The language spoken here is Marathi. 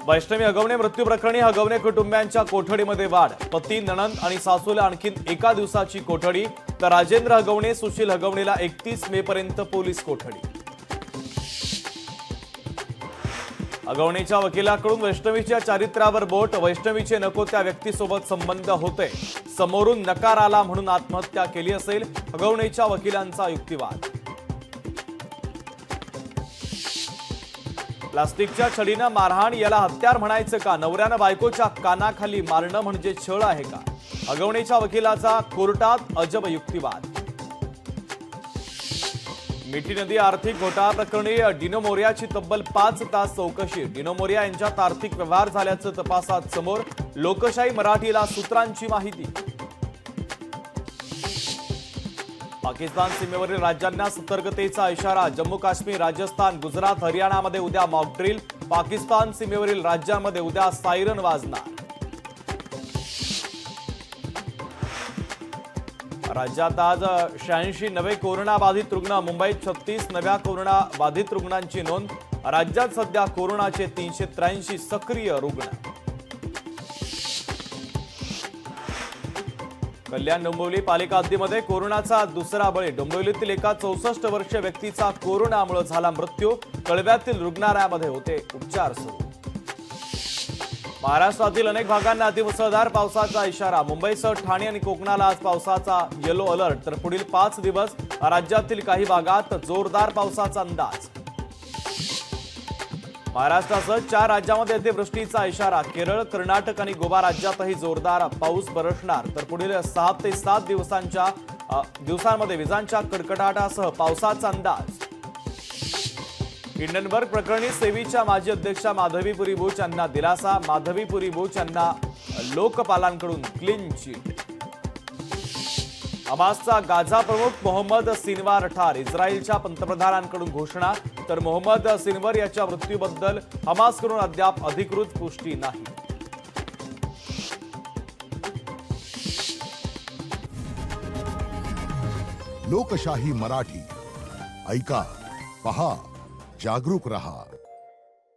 वैष्णवी हगवणे मृत्यू प्रकरणी हगवणे कुटुंबियांच्या कोठडीमध्ये वाढ। पती, नणंद आणि सासूला आणखी एका दिवसाची कोठडी, तर राजेंद्र हगवणे, सुशील हगवणेला 31 मे पर्यंत पोलीस कोठडी। हगवणेच्या वकिलाकडून वैष्णवीच्या चारित्र्यावर बोट। वैष्णवीचे नको त्या व्यक्तीसोबत संबंध होते, समोरून नकार आला म्हणून आत्महत्या केली असेल, हगवणेच्या वकिलांचा युक्तिवाद। प्लास्टिकच्या छडीनं मारहाण, याला हत्यार म्हणायचं का? नवऱ्यानं बायकोच्या कानाखाली मारणं म्हणजे छळ आहे का? हगवणेच्या वकिलाचा कोर्टात अजब युक्तिवाद। मिठी नदी आर्थिक घोटाळा प्रकरणी डिनो मोरियाची तब्बल 5 तास चौकशी। डिनो मोरिया यांच्यात आर्थिक व्यवहार झाल्याचं तपासात समोर। लोकशाही मराठीला सूत्रांची माहिती। पाकिस्तान सीमेवरील राज्यांना सतर्कतेचा इशारा। जम्मू काश्मीर, राजस्थान, गुजरात, हरियाणामध्ये उद्या मॉक ड्रिल। पाकिस्तान सीमेवरील राज्यांमध्ये उद्या सायरन वाजणार। राज्यात आज 86 नवे कोरोनाबाधित रुग्ण। मुंबईत 36 नव्या कोरोनाबाधित रुग्णांची नोंद। राज्यात सध्या कोरोनाचे 383 सक्रिय रुग्ण। कल्याण डोंबिवली पालिका हद्दीमध्ये कोरोनाचा दुसरा बळी। डोंबिवलीतील एका 64 वर्षीय व्यक्तीचा कोरोनामुळे झाला मृत्यू। कळव्यातील रुग्णालयामध्ये होते उपचार सुरू। महाराष्ट्रातील अनेक भागांना अतिमुसळधार पावसाचा इशारा। मुंबईसह ठाणे आणि कोकणाला आज पावसाचा येलो अलर्ट, तर पुढील 5 दिवस राज्यातील काही भागात जोरदार पावसाचा अंदाज। महाराष्ट्रासह 4 राज्यांमध्ये अतिवृष्टीचा इशारा। केरळ, कर्नाटक आणि गोवा राज्यातही जोरदार पाऊस बरसणार, तर पुढील 6 ते 7 दिवसांमध्ये विजांच्या कडकडाटासह पावसाचा अंदाज। हिंडनबर्ग प्रकरणी सेबीच्या माजी अध्यक्षा माधवीपुरी बुच यांना दिलासा। माधवीपुरी बुच यांना लोकपालांकडून क्लीन चिट। हमासचा गाझा प्रमुख मोहम्मद सिनवार ठार। इस्रायलच्या पंतप्रधानांकडून घोषणा, तर मोहम्मद सिनवर याच्या मृत्यूबद्दल हमासकडून अद्याप अधिकृत पुष्टी नाही। लोकशाही मराठी ऐका, पहा, जागरूक रहा।